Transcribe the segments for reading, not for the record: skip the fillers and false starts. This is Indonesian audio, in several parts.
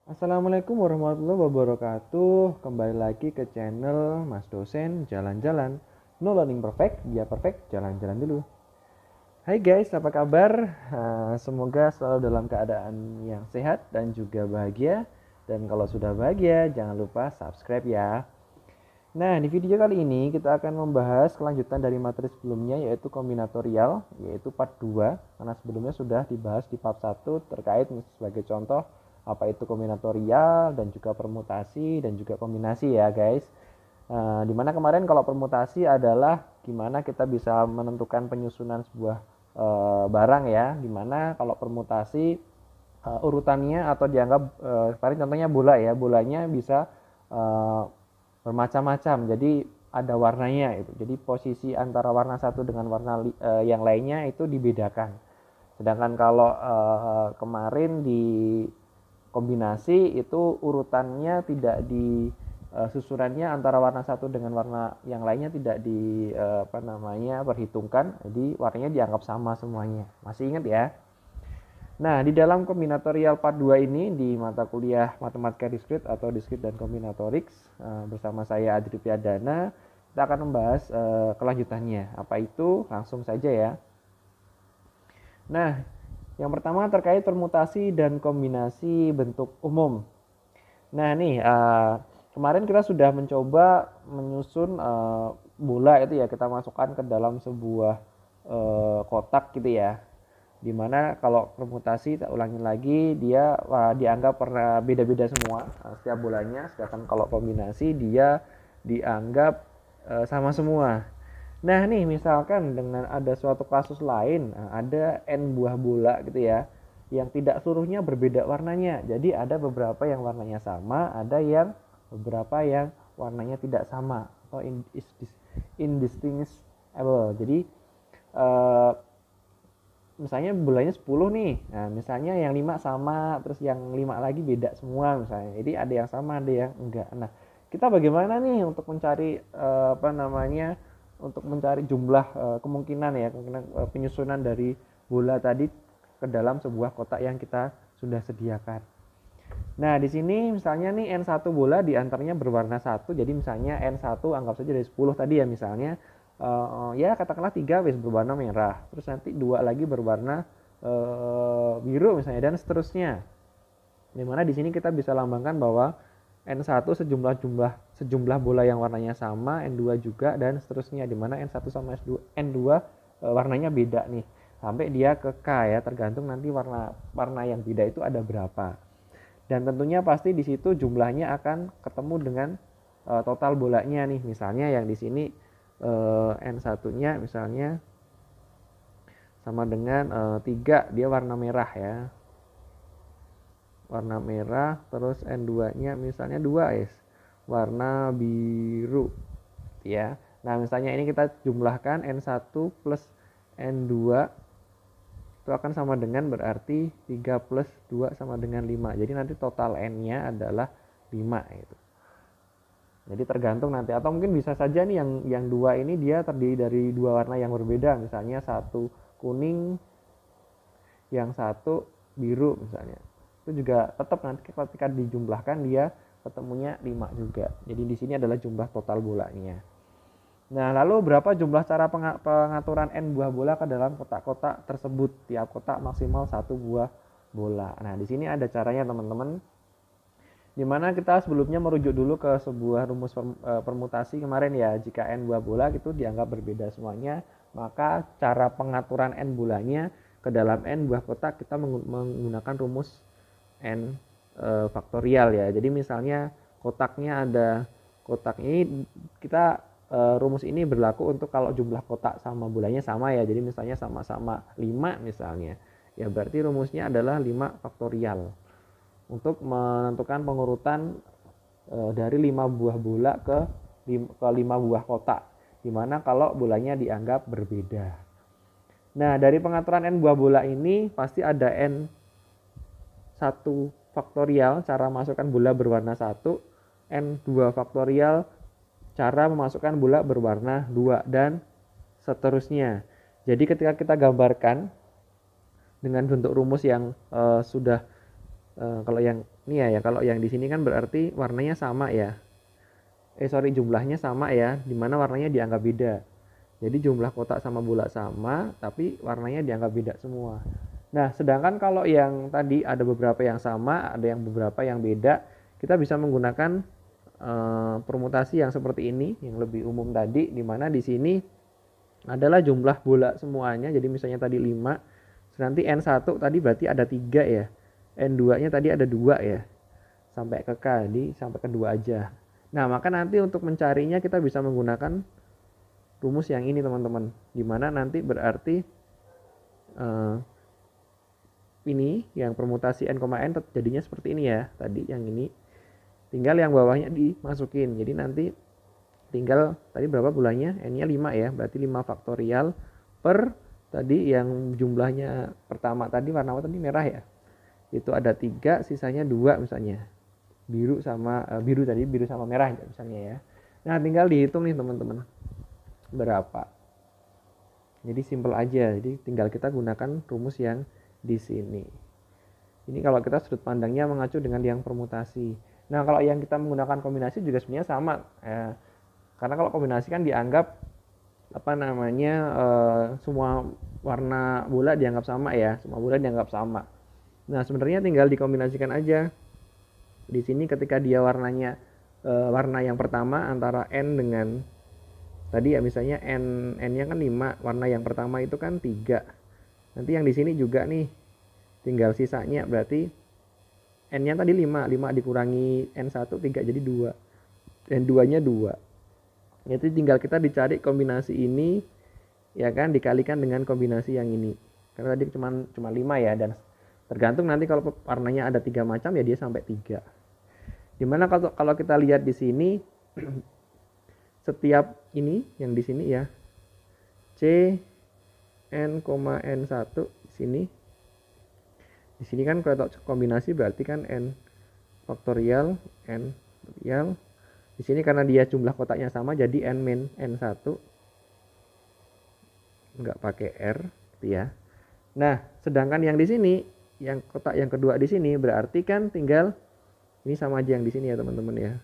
Assalamualaikum warahmatullahi wabarakatuh. Kembali lagi ke channel Mas Dosen Jalan-Jalan. No learning perfect, biar perfect jalan-jalan dulu. Hai guys, apa kabar? Semoga selalu dalam keadaan yang sehat dan juga bahagia. Dan kalau sudah bahagia, jangan lupa subscribe ya. Nah, di video kali ini kita akan membahas kelanjutan dari materi sebelumnya, yaitu kombinatorial, yaitu part 2. Karena sebelumnya sudah dibahas di part 1 terkait sebagai contoh apa itu kombinatorial dan juga permutasi dan juga kombinasi ya guys. Dimana kemarin kalau permutasi adalah gimana kita bisa menentukan penyusunan sebuah barang ya, dimana kalau permutasi urutannya atau dianggap kemarin contohnya bola ya, bolanya bisa bermacam-macam, jadi ada warnanya itu, jadi posisi antara warna satu dengan warna yang lainnya itu dibedakan. Sedangkan kalau kemarin di kombinasi itu urutannya tidak di susunannya antara warna satu dengan warna yang lainnya tidak di perhitungkan, jadi warnanya dianggap sama semuanya. Masih ingat ya? Nah, di dalam kombinatorial part 2 ini di mata kuliah Matematika Diskrit atau Diskrit dan Kombinatoriks bersama saya Adri Piadana, kita akan membahas kelanjutannya. Apa itu? Langsung saja ya. Nah, yang pertama terkait permutasi dan kombinasi bentuk umum. Nah, nih kemarin kita sudah mencoba menyusun bola itu ya, kita masukkan ke dalam sebuah kotak gitu ya. Dimana kalau permutasi, tak ulangin lagi, dia dianggap pernah beda-beda semua setiap bolanya, sedangkan kalau kombinasi dia dianggap sama semua. Nah nih misalkan dengan ada suatu kasus lain, ada n buah bola gitu ya, yang tidak seluruhnya berbeda warnanya. Jadi ada beberapa yang warnanya sama, ada yang beberapa yang warnanya tidak sama atau indistinguishable. Jadi misalnya bolanya 10 nih. Nah, misalnya yang 5 sama, terus yang 5 lagi beda semua misalnya. Jadi ada yang sama, ada yang enggak. Nah, kita bagaimana nih untuk mencari untuk mencari jumlah kemungkinan ya, kemungkinan penyusunan dari bola tadi ke dalam sebuah kotak yang kita sudah sediakan. Nah, di sini misalnya nih N1 bola diantaranya berwarna satu. Jadi misalnya N1 anggap saja dari 10 tadi ya misalnya. Ya katakanlah 3 wis berwarna merah. Terus nanti 2 lagi berwarna biru misalnya dan seterusnya. Dimana di sini kita bisa lambangkan bahwa N1 sejumlah bola yang warnanya sama, N2 juga dan seterusnya, dimana N1 sama N2 warnanya beda nih. Sampai dia ke K ya, tergantung nanti warna yang beda itu ada berapa. Dan tentunya pasti di situ jumlahnya akan ketemu dengan total bolanya nih. Misalnya yang di sini N1-nya misalnya sama dengan 3, dia warna merah ya. Warna merah, terus N2-nya misalnya 2 guys. Warna biru ya. Nah, misalnya ini kita jumlahkan N1 plus N2 itu akan sama dengan berarti 3 plus 2 sama dengan 5. Jadi nanti total N-nya adalah 5 gitu. Jadi tergantung nanti, atau mungkin bisa saja nih yang 2 ini dia terdiri dari 2 warna yang berbeda, misalnya satu kuning, yang satu biru misalnya. Itu juga tetap nanti ketika dijumlahkan dia ketemunya 5 juga. Jadi di sini adalah jumlah total bolanya. Nah, lalu berapa jumlah cara pengaturan N buah bola ke dalam kotak-kotak tersebut? Tiap kotak maksimal 1 buah bola. Nah, di sini ada caranya teman-teman. Dimana kita sebelumnya merujuk dulu ke sebuah rumus permutasi kemarin ya. Jika N buah bola itu dianggap berbeda semuanya, maka cara pengaturan N bolanya ke dalam N buah kotak kita menggunakan rumus N faktorial ya. Jadi misalnya kotaknya ada kotak ini, kita rumus ini berlaku untuk kalau jumlah kotak sama bolanya sama ya. Jadi misalnya sama-sama 5 misalnya. Ya berarti rumusnya adalah 5 faktorial. Untuk menentukan pengurutan dari 5 buah bola ke 5 buah kotak. Dimana kalau bolanya dianggap berbeda. Nah, dari pengaturan N buah bola ini pasti ada N 1 faktorial, cara masukkan bola berwarna 1, N2 faktorial, cara memasukkan bola berwarna 2, dan seterusnya. Jadi ketika kita gambarkan dengan bentuk rumus yang sudah Kalau yang ini ya, kalau yang di sini kan berarti warnanya sama ya. Jumlahnya sama ya, dimana warnanya dianggap beda. Jadi jumlah kotak sama bola sama, tapi warnanya dianggap beda semua. Nah, sedangkan kalau yang tadi ada beberapa yang sama, ada yang beberapa yang beda, kita bisa menggunakan permutasi yang seperti ini, yang lebih umum tadi, dimana di sini adalah jumlah bola semuanya. Jadi misalnya tadi 5, nanti N1 tadi berarti ada 3 ya. N2-nya tadi ada 2 ya. Sampai ke K, jadi sampai ke 2 aja. Nah, maka nanti untuk mencarinya kita bisa menggunakan rumus yang ini teman-teman. Dimana nanti berarti ini yang permutasi N, N jadinya seperti ini ya. Tadi yang ini. Tinggal yang bawahnya dimasukin. Jadi nanti tinggal tadi berapa bulannya? N-nya 5 ya. Berarti 5 faktorial per tadi yang jumlahnya pertama tadi warna apa tadi? Merah ya. Itu ada 3, sisanya 2 misalnya. Biru sama merah misalnya ya. Nah, tinggal dihitung nih teman-teman. Berapa? Jadi simple aja. Jadi tinggal kita gunakan rumus yang di sini. Ini kalau kita sudut pandangnya mengacu dengan yang permutasi. Nah, kalau yang kita menggunakan kombinasi juga sebenarnya sama. Karena kalau kombinasi kan dianggap semua warna bola dianggap sama ya. Semua bola dianggap sama. Nah, sebenarnya tinggal dikombinasikan aja. Di sini ketika dia warnanya warna yang pertama antara N dengan tadi ya, misalnya N-nya kan 5, warna yang pertama itu kan 3. Nanti yang di sini juga nih tinggal sisanya, berarti N-nya tadi 5 dikurangi N1 3 jadi 2. N2-nya 2. Jadi tinggal kita dicari kombinasi ini ya kan, dikalikan dengan kombinasi yang ini. Karena tadi cuma 5 ya, dan tergantung nanti kalau warnanya ada 3 macam ya dia sampai 3. Dimana kalau kita lihat di sini setiap ini yang di sini ya, C N, N1 di sini. Di sini kan kalau kombinasi berarti kan N faktorial, N faktorial. Di sini karena dia jumlah kotaknya sama jadi N min N1. Enggak pakai R gitu ya. Nah, sedangkan yang di sini, yang kotak yang kedua di sini berarti kan tinggal ini sama aja yang di sini ya, teman-teman ya.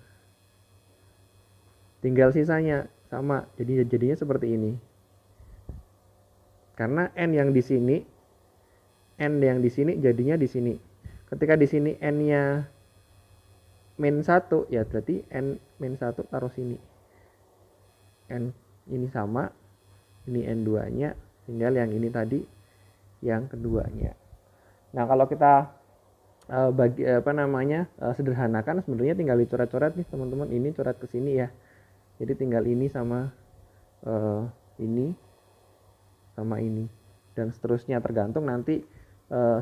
Tinggal sisanya sama. Jadi jadinya seperti ini. Karena N yang di sini jadinya di sini. Ketika di sini N-nya min 1 ya berarti N min 1 taruh sini. N ini sama, ini N2-nya, tinggal yang ini tadi yang keduanya. Nah, kalau kita sederhanakan, sebenarnya tinggal dicoret-coret nih teman-teman. Ini coret ke sini ya. Jadi tinggal ini sama ini sama ini, dan seterusnya tergantung nanti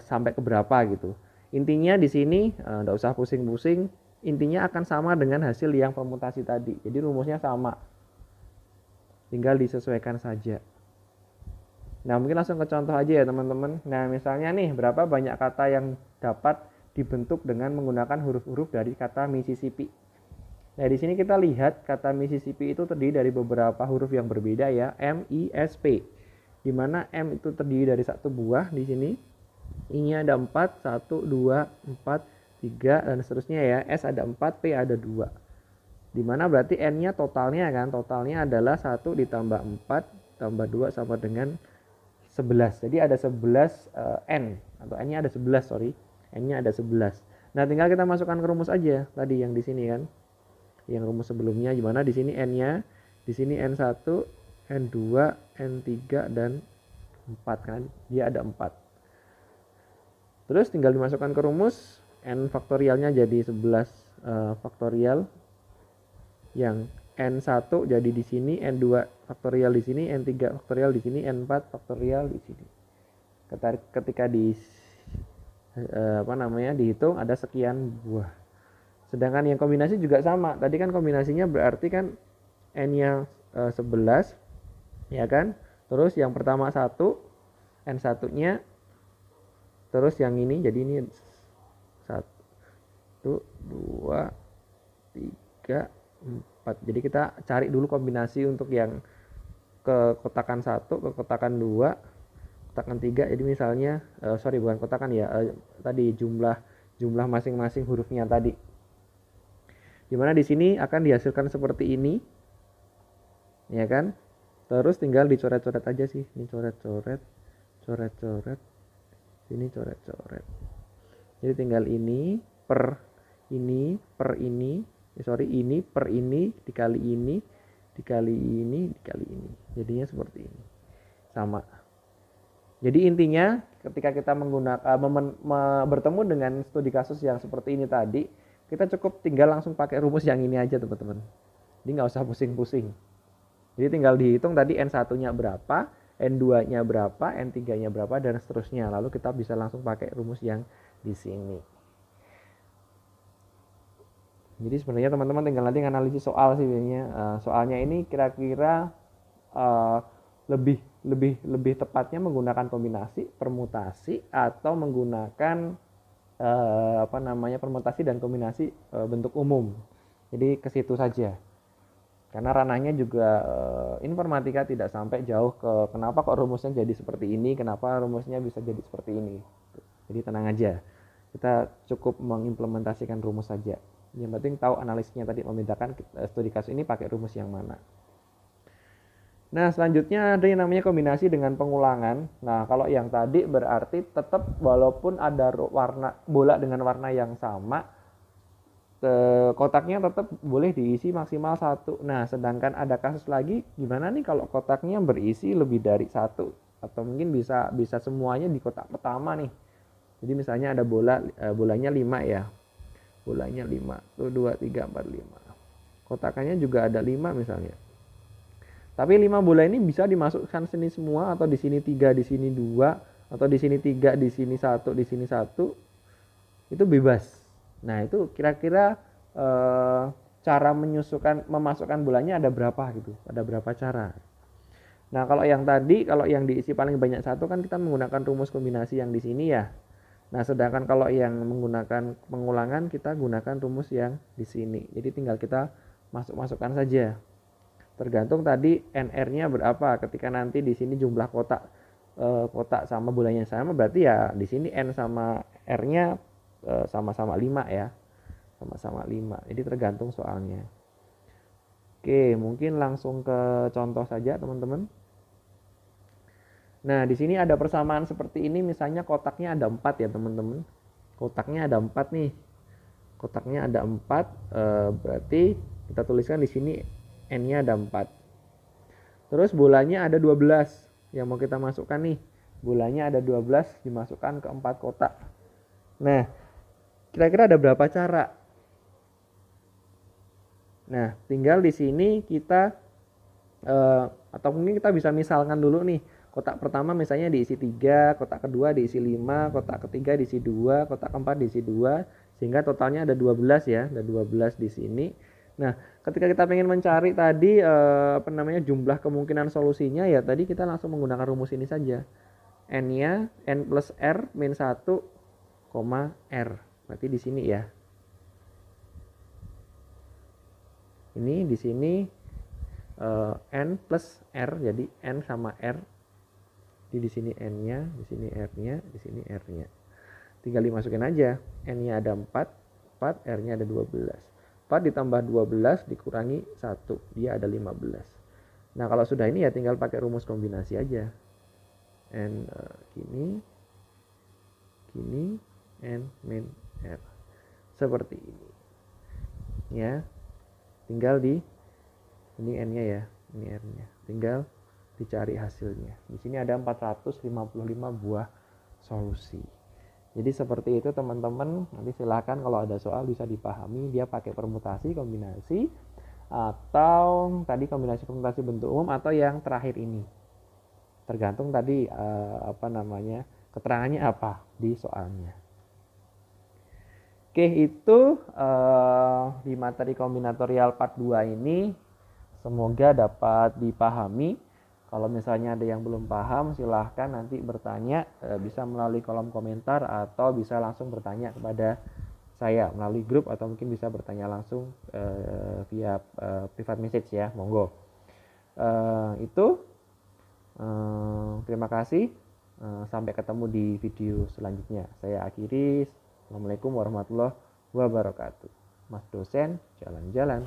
sampai ke berapa gitu. Intinya di sini enggak usah pusing-pusing, intinya akan sama dengan hasil yang permutasi tadi. Jadi rumusnya sama. Tinggal disesuaikan saja. Nah, mungkin langsung ke contoh aja ya teman-teman. Nah, misalnya nih berapa banyak kata yang dapat dibentuk dengan menggunakan huruf-huruf dari kata Mississippi. Nah, di sini kita lihat kata Mississippi itu terdiri dari beberapa huruf yang berbeda ya, M, I, S, P. Di mana M itu terdiri dari satu buah di sini. I-nya ada 4, 1, 2, 4, 3 dan seterusnya ya. S ada 4, P ada 2. Di mana berarti N-nya totalnya adalah 1 ditambah 4 tambah 2 sama dengan 11. Jadi ada 11 N atau N-nya ada 11, sorry. N-nya ada 11. Nah, tinggal kita masukkan ke rumus aja tadi yang di sini kan. Yang rumus sebelumnya gimana? Di sini N-nya, di sini N1, N2, N3 dan 4 kan. Dia ada 4. Terus tinggal dimasukkan ke rumus, N faktorialnya jadi 11 faktorial. Yang N1 jadi di sini, N2 faktorial di sini, N3 faktorial di sini, N4 faktorial di sini. Ketika dihitung ada sekian buah. Sedangkan yang kombinasi juga sama. Tadi kan kombinasinya berarti kan N-nya 11 ya kan? Terus yang pertama 1, N1-nya, terus yang ini jadi ini 1 2 3 4. Jadi kita cari dulu kombinasi untuk yang ke kotakan 1, ke kotakan 2, kotakan 3. Jadi misalnya bukan kotakan ya, tadi jumlah jumlah masing-masing hurufnya tadi. Dimana di sini akan dihasilkan seperti ini, ya kan? Terus tinggal dicoret-coret aja sih, ini coret-coret, coret-coret, sini coret-coret. Jadi tinggal ini per ini per ini, ini per ini dikali ini dikali ini dikali ini, jadinya seperti ini, sama. Jadi intinya ketika kita menggunakan bertemu dengan studi kasus yang seperti ini tadi, kita cukup tinggal langsung pakai rumus yang ini aja teman-teman. Jadi nggak usah pusing-pusing. Jadi tinggal dihitung tadi N1-nya berapa, N2-nya berapa, N3-nya berapa, dan seterusnya. Lalu kita bisa langsung pakai rumus yang di sini. Jadi sebenarnya teman-teman tinggal nanti analisis soal sih biasanya. Soalnya ini kira-kira lebih tepatnya menggunakan kombinasi, permutasi, atau menggunakan permutasi dan kombinasi bentuk umum. Jadi ke situ saja. Karena ranahnya juga informatika tidak sampai jauh ke kenapa kok rumusnya jadi seperti ini, kenapa rumusnya bisa jadi seperti ini. Jadi tenang aja. Kita cukup mengimplementasikan rumus saja. Yang penting tahu analisisnya tadi, membedakan studi kasus ini pakai rumus yang mana. Nah, selanjutnya ada yang namanya kombinasi dengan pengulangan. Nah, kalau yang tadi berarti tetap walaupun ada warna bola dengan warna yang sama, kotaknya tetap boleh diisi maksimal 1. Nah, sedangkan ada kasus lagi, gimana nih kalau kotaknya berisi lebih dari 1? Atau mungkin bisa semuanya di kotak pertama nih. Jadi misalnya ada bolanya 5 ya. Bolanya 5. 1, 2, 3, 4, 5. Kotakannya juga ada 5 misalnya. Tapi 5 bola ini bisa dimasukkan sini semua, atau di sini 3, di sini 2, atau di sini 3, di sini 1, di sini 1. Itu bebas. Nah, itu kira-kira cara memasukkan bolanya ada berapa gitu. Ada berapa cara. Nah, kalau yang tadi, kalau yang diisi paling banyak 1 kan kita menggunakan rumus kombinasi yang di sini ya. Nah, sedangkan kalau yang menggunakan pengulangan kita gunakan rumus yang di sini. Jadi tinggal kita masukkan saja. Tergantung tadi NR-nya berapa. Ketika nanti di sini jumlah kotak sama bolanya sama, berarti ya di sini N sama R-nya sama-sama 5 ya. Sama-sama 5. Jadi tergantung soalnya. Oke, mungkin langsung ke contoh saja teman-teman. Nah, di sini ada persamaan seperti ini, misalnya kotaknya ada 4 ya teman-teman. Kotaknya ada 4 nih. Kotaknya ada 4, berarti kita tuliskan di sini N-nya ada 4. Terus bolanya ada 12 yang mau kita masukkan nih. Bolanya ada 12 dimasukkan ke 4 kotak. Nah, kira-kira ada berapa cara? Nah, tinggal di sini kita atau mungkin kita bisa misalkan dulu nih. Kotak pertama misalnya diisi 3, kotak kedua diisi 5, kotak ketiga diisi 2, kotak keempat diisi 2, sehingga totalnya ada 12 ya, ada 12 di sini. Nah, ketika kita pengen mencari tadi jumlah kemungkinan solusinya, ya tadi kita langsung menggunakan rumus ini saja. N-nya N plus R min 1, R. Berarti di sini ya. Ini di sini N plus R, jadi N sama R. Jadi di sini N-nya, di sini R-nya, di sini R-nya. Tinggal dimasukin aja. N-nya ada 4, R-nya ada 12. 4 ditambah 12 dikurangi 1, dia ada 15. Nah, kalau sudah ini ya tinggal pakai rumus kombinasi aja. N gini, N min R. Seperti ini. Ya. Tinggal ini N-nya ya, ini R-nya. Tinggal dicari hasilnya. Di sini ada 455 buah solusi. Jadi seperti itu teman-teman. Nanti silakan kalau ada soal bisa dipahami dia pakai permutasi, kombinasi, atau tadi kombinasi permutasi bentuk umum, atau yang terakhir ini. Tergantung tadi keterangannya apa di soalnya. Oke, itu di materi kombinatorial part 2 ini semoga dapat dipahami. Kalau misalnya ada yang belum paham, silahkan nanti bertanya, bisa melalui kolom komentar atau bisa langsung bertanya kepada saya melalui grup, atau mungkin bisa bertanya langsung via private message ya, monggo. Terima kasih. Sampai ketemu di video selanjutnya. Saya akhiri. Assalamualaikum warahmatullahi wabarakatuh. Mas dosen, jalan-jalan.